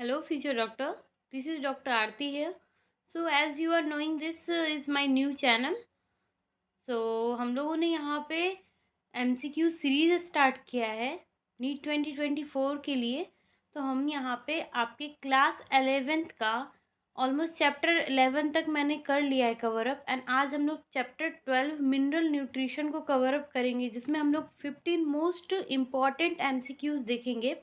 Hello, future doctor. This is Dr. Aarti here. So, as you are knowing, this is my new channel. So, हम लोगों ने यहाँ पे MCQ series start किया है NEET 2024 के लिए। तो हम यहाँ पे आपके क्लास 11th का ऑलमोस्ट चैप्टर 11 तक मैंने कर लिया है कवर अप, एंड आज हम लोग चैप्टर 12 मिनरल न्यूट्रिशन को कवर अप करेंगे, जिसमें हम लोग 15 मोस्ट इम्पॉर्टेंट MCQs देखेंगे।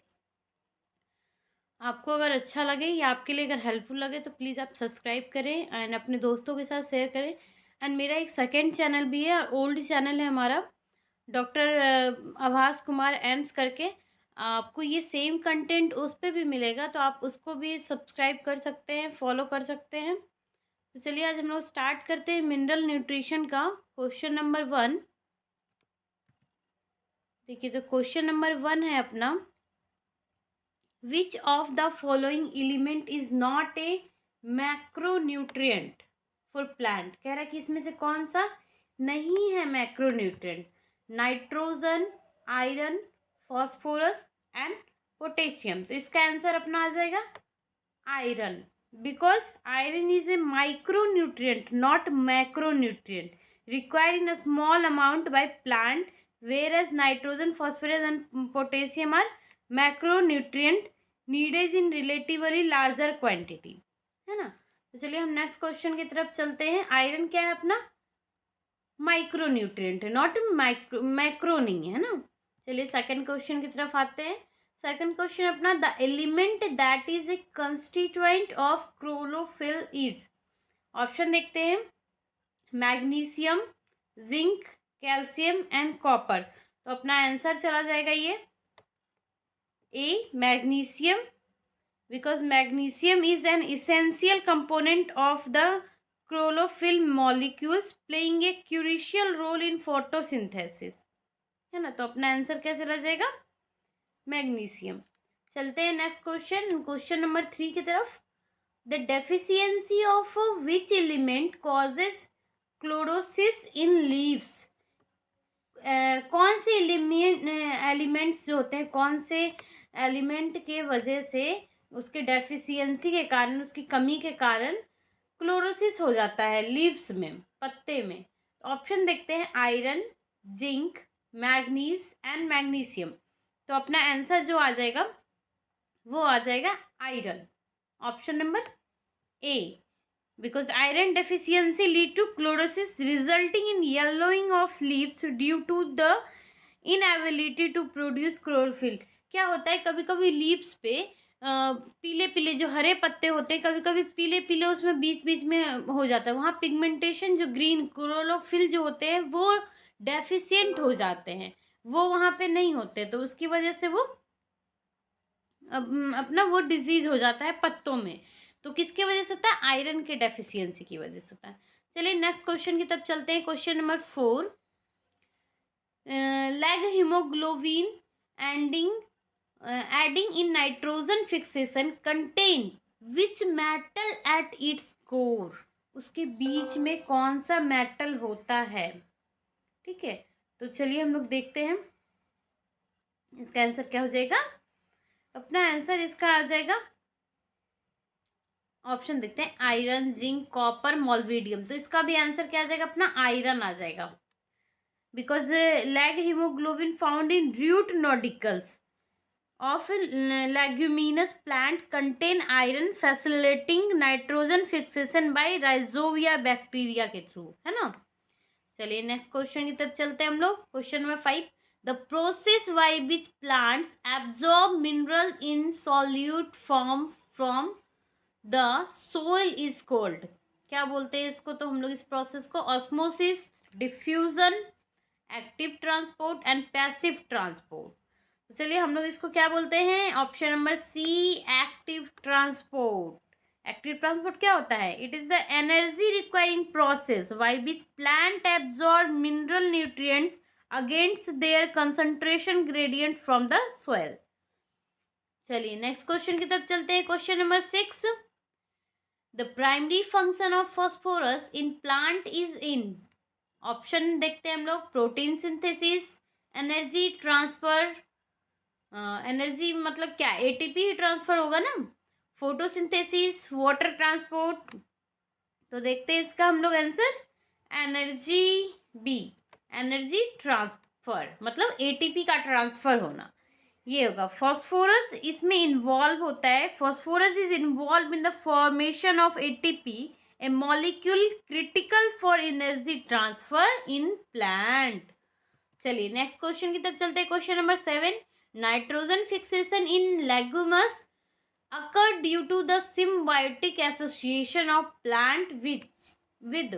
आपको अगर अच्छा लगे या आपके लिए अगर हेल्पफुल लगे तो प्लीज़ आप सब्सक्राइब करें एंड अपने दोस्तों के साथ शेयर करें। एंड मेरा एक सेकंड चैनल भी है, ओल्ड चैनल है हमारा, डॉक्टर आभास कुमार एम्स करके। आपको ये सेम कंटेंट उस पर भी मिलेगा, तो आप उसको भी सब्सक्राइब कर सकते हैं, फॉलो कर सकते हैं। तो चलिए आज हम लोग स्टार्ट करते हैं मिनरल न्यूट्रिशन का क्वेश्चन नंबर 1। देखिए, तो क्वेश्चन नंबर 1 है अपना, which of the following element is not a macronutrient for plant. कह रहा है कि इसमें से कौन सा नहीं है macronutrient. Nitrogen, iron, phosphorus and potassium. तो इसका आंसर अपना आ जाएगा iron, because iron is a micronutrient not macronutrient required in a small amount by plant, whereas nitrogen, phosphorus and potassium are macronutrient needed in relatively larger quantity, है ना। तो चलिए हम next question की तरफ चलते हैं। आयरन क्या है अपना? माइक्रोन्यूट्रिएंट है, नॉट मैक्रो नहीं है ना। चलिए सेकंड क्वेश्चन की तरफ आते हैं। सेकंड क्वेश्चन अपना, the element that is a constituent of chlorophyll is. Option देखते हैं, magnesium, zinc, calcium and copper. तो अपना आंसर चला जाएगा ये A, magnesium, because magnesium is an essential component of the chlorophyll molecules playing a crucial role in photosynthesis, है ना। तो अपना आंसर क्या चला जाएगा? मैग्नीशियम। चलते हैं नेक्स्ट क्वेश्चन, क्वेश्चन नंबर 3 की तरफ। The deficiency of which element causes chlorosis in leaves. कौन से एलिमेंट्स जो होते हैं, कौन से एलिमेंट के वजह से, उसके डेफिशिएंसी के कारण, उसकी कमी के कारण क्लोरोसिस हो जाता है लीव्स में, पत्ते में। ऑप्शन देखते हैं, iron, zinc, manganese and magnesium. तो अपना आंसर जो आ जाएगा वो आ जाएगा iron, option number A, because iron deficiency lead to chlorosis resulting in yellowing of leaves due to the inability to produce chlorophyll। क्या होता है, कभी कभी लीव्स पे पीले पीले जो हरे पत्ते होते हैं, कभी कभी पीले पीले उसमें बीच बीच में हो जाता है, वहाँ पिगमेंटेशन जो ग्रीन क्लोरोफिल जो होते हैं वो डेफिशिएंट हो जाते हैं, वो वहाँ पे नहीं होते, तो उसकी वजह से वो अपना वो डिजीज हो जाता है पत्तों में। तो किसके वजह से होता है? आयरन के डेफिशिएंसी की वजह से होता है। चलिए नेक्स्ट क्वेश्चन की तरफ चलते हैं। Question number 4, lag haemoglobin adding in nitrogen fixation contain which metal at its core. उसके बीच में कौन सा मेटल होता है? ठीक है, तो चलिए हम लोग देखते हैं इसका आंसर क्या हो जाएगा। अपना आंसर इसका आ जाएगा, ऑप्शन देखते हैं, आयरन, जिंक, कॉपर, मोल्बिडियम। तो इसका भी आंसर क्या आ जाएगा? अपना आयरन आ जाएगा, because leghaemoglobin found in root nodules of leguminous plant contain iron facilitating nitrogen fixation by rhizobia bacteria के थ्रू, है ना। चलिए नेक्स्ट क्वेश्चन की तरफ चलते हैं हम लोग। Question number 5, the process by which plants absorb mineral in solute form from the soil is cold. क्या बोलते हैं इसको? तो हम लोग इस प्रोसेस को osmosis, diffusion, active transport and passive transport. तो चलिए हम लोग इसको क्या बोलते हैं? Option number C, active transport. Active transport क्या होता है? It is the energy requiring process by which plant absorb mineral nutrients against their concentration gradient from the soil. चलिए नेक्स्ट क्वेश्चन की तरफ चलते हैं। Question number 6, the primary function of phosphorus in plant is in. Option देखते हैं हम लोग, protein synthesis, energy transfer, energy मतलब क्या, एटीपी ट्रांसफर होगा ना, फोटोसिंथेसिस, वाटर ट्रांसपोर्ट। तो देखते हैं इसका हम लोग answer, energy B, energy transfer, मतलब एटीपी का ट्रांसफर होना, ये होगा। फॉस्फोरस इसमें इन्वॉल्व होता है, phosphorus is involve in the formation of ATP, a molecule critical for energy transfer in plant. चलिए नेक्स्ट क्वेश्चन की तरफ चलते हैं। Question number 7, nitrogen fixation in legumes occur due to the symbiotic association of plant with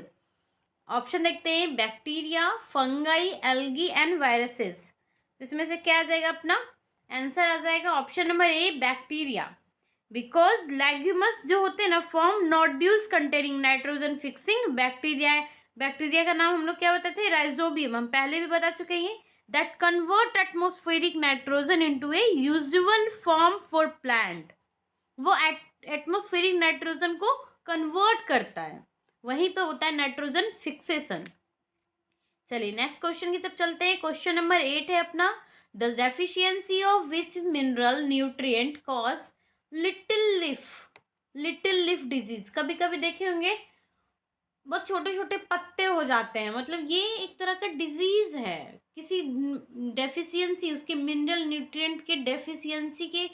option देखते हैं, bacteria, fungi, algae and viruses. इसमें से क्या आ जाएगा, अपना आंसर आ जाएगा option number A, bacteria. Because legumes जो होते हैं ना, form nodules containing nitrogen fixing bacteria है। बैक्टीरिया का नाम हम लोग क्या बताते हैं, राइजोबियम, हम पहले भी बता चुके हैं। That convert atmospheric nitrogen into A usual form for plant, वो एटमोस्फेरिक नाइट्रोजन को कन्वर्ट करता है, वहीं पे होता है नाइट्रोजन फिक्सेशन। चलिए नेक्स्ट क्वेश्चन की तरफ चलते हैं। क्वेश्चन नंबर 8 है अपना, the deficiency of which mineral nutrient cause little leaf disease. कभी कभी देखे होंगे बहुत छोटे छोटे पत्ते हो जाते हैं, मतलब ये एक तरह का डिजीज है, किसी डेफिशिएंसी, उसके मिनरल न्यूट्रिएंट के डेफिशिएंसी के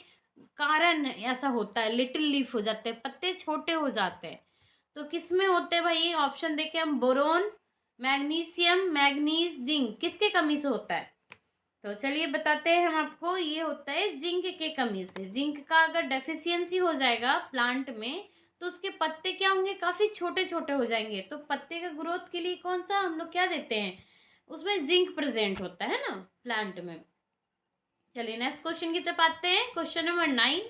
कारण ऐसा होता है, लिटिल लीफ हो जाते हैं, पत्ते छोटे हो जाते हैं। तो किस में होते हैं भाई, ऑप्शन देखें हम, बोरोन, मैग्नीशियम, मैग्नीज, जिंक, किसके कमी से होता है। तो चलिए बताते हैं हम आपको, ये होता है जिंक के कमी से। जिंक का अगर डेफिशिएंसी हो जाएगा प्लांट में तो उसके पत्ते क्या होंगे, काफ़ी छोटे छोटे हो जाएंगे। तो पत्ते का ग्रोथ के लिए कौन सा हम लोग क्या देते हैं, उसमें जिंक प्रेजेंट होता है ना प्लांट में। चलिए नेक्स्ट क्वेश्चन की तरफ आते हैं। Question number 9,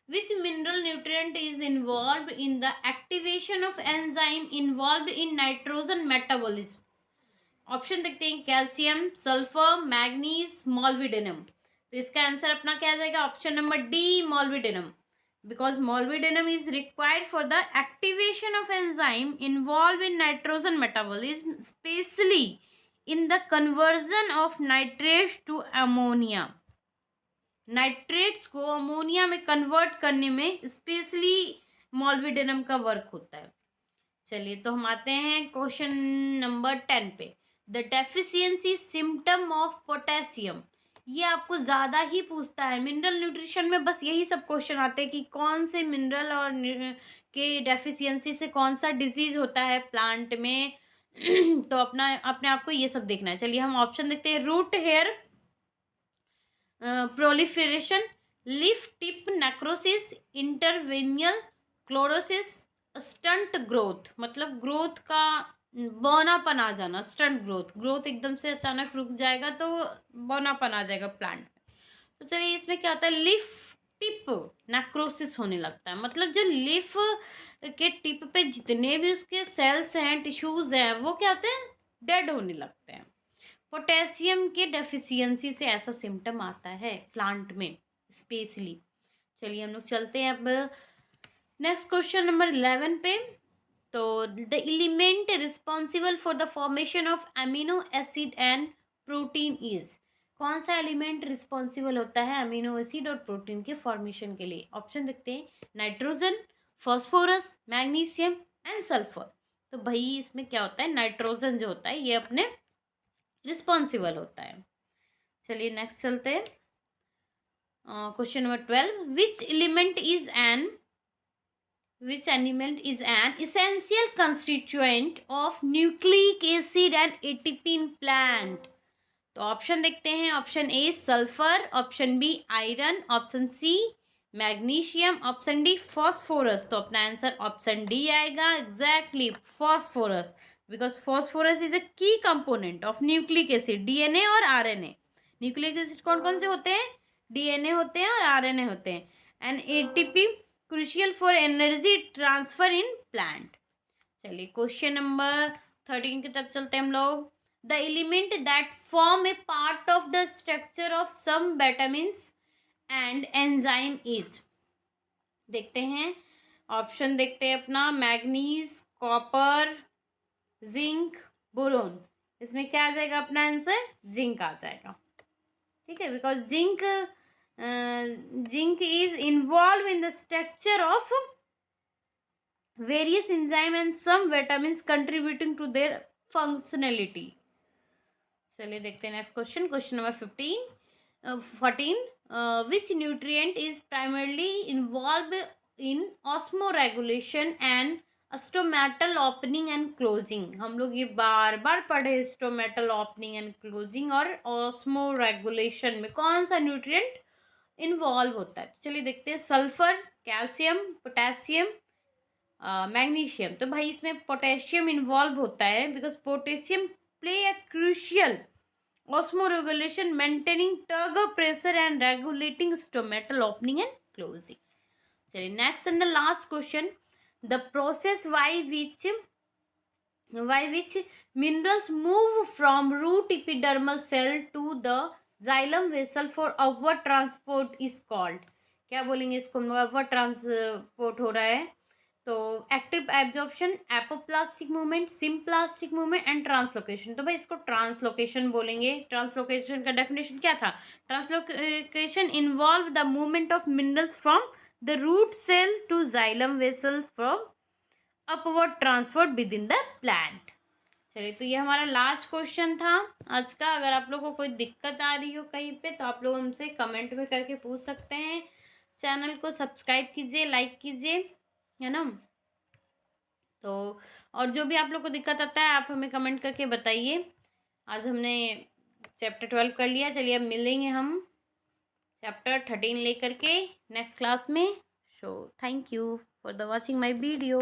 which mineral nutrient is involve in the activation of enzyme involve in nitrogen metabolism. Option देखते हैं, कैल्शियम, सल्फर, मैग्नीज, मॉल्विडेनम। तो इसका आंसर अपना क्या आ जाएगा, option number D, molybdenum. Because molybdenum is required for the activation of enzyme involve in nitrogen metabolism, specially in the conversion of nitrates to ammonia. Nitrates को ammonia में convert करने में स्पेशली मॉल्विडेनम का वर्क होता है। चलिए तो हम आते हैं क्वेश्चन नंबर 10 पे, the deficiency symptom of potassium. ये आपको ज़्यादा ही पूछता है मिनरल न्यूट्रिशन में, बस यही सब क्वेश्चन आते हैं कि कौन से मिनरल और के डेफिशिएंसी से कौन सा डिजीज होता है प्लांट में। तो अपने आप को ये सब देखना है। चलिए हम ऑप्शन देखते हैं, root hair proliferation, leaf tip necrosis, interveinal chlorosis, stunt growth, मतलब ग्रोथ का बौनापन आ जाना, स्टंट ग्रोथ, ग्रोथ एकदम से अचानक रुक जाएगा तो बौनापन आ जाएगा प्लांट में। तो चलिए इसमें क्या होता है, लीफ टिप नेक्रोसिस होने लगता है, मतलब जो लीफ के टिप पे जितने भी उसके सेल्स हैं, टिश्यूज हैं, वो क्या होते हैं, डेड होने लगते हैं। पोटेशियम के डेफिशिएंसी से ऐसा सिम्टम आता है प्लांट में स्पेशली। चलिए हम लोग चलते हैं अब नेक्स्ट क्वेश्चन नंबर 11 पे। तो the element responsible for the formation of amino acid and protein is. कौन सा एलिमेंट रिस्पॉन्सिबल होता है अमीनो एसिड और प्रोटीन के फॉर्मेशन के लिए। ऑप्शन देखते हैं, nitrogen, phosphorus, magnesium and sulphur. तो भाई इसमें क्या होता है, नाइट्रोजन जो होता है ये अपने रिस्पॉन्सिबल होता है। चलिए नेक्स्ट चलते हैं। Question number 12, which element is an essential constituent of nucleic acid and ATP in plant। तो ऑप्शन देखते हैं, option A sulphur, option B iron, option C magnesium, option D phosphorus. तो अपना आंसर ऑप्शन डी आएगा, exactly phosphorus, because phosphorus is a key component of nucleic acid, DNA और RNA. Nucleic acid कौन कौन से होते हैं, डीएनए होते हैं और आरएनए होते हैं। And ATP crucial for energy transfer in plant. चलिए क्वेश्चन नंबर 13 की तरफ चलते हैं हम लोग। The element that form a part of the structure of some vitamins and enzyme is. देखते हैं ऑप्शन, देखते हैं अपना, मैग्नीज, कॉपर, जिंक, बोरोन। इसमें क्या आ जाएगा अपना आंसर, जिंक आ जाएगा। ठीक है, because zinc zinc is involve in the structure of various enzyme and some vitamins contributing to their functionality. चलिए देखते हैं next question. Question number 14. Which nutrient is primarily involved in osmoregulation and stomatal opening and closing? हम लोग ये बार बार पढ़े stomatal opening and closing और osmoregulation में कौन सा न्यूट्रिएंट इन्वॉल्व होता है. चलिए देखते हैं. Sulphur, calcium, potassium, magnesium. तो भाई इसमें पोटेशियम इन्वॉल्व होता है because potassium play a crucial osmoregulation maintaining turgor pressure and regulating stomatal opening and closing. चलिए next and the last question. The process by which minerals move from root epidermal cell to the xylem vessel for upward transport is called. क्या बोलेंगे इसको हम लोग. Upward transport हो रहा है तो active absorption, apoplastic movement, symplastic movement and translocation. तो भाई इसको ट्रांसलोकेशन बोलेंगे. ट्रांसलोकेशन का डेफिनेशन क्या था. Translocation involve the movement of minerals from the root cell to xylem vessels from upward transport within the plant. चलिए तो ये हमारा लास्ट क्वेश्चन था आज का. अगर आप लोगों को कोई दिक्कत आ रही हो कहीं पे तो आप लोग हमसे कमेंट में करके पूछ सकते हैं. चैनल को सब्सक्राइब कीजिए, लाइक कीजिए, है ना. तो और जो भी आप लोग को दिक्कत आता है आप हमें कमेंट करके बताइए. आज हमने चैप्टर 12 कर लिया. चलिए अब मिलेंगे हम चैप्टर 13 लेकर के नेक्स्ट क्लास में. So thank you for the watching my video.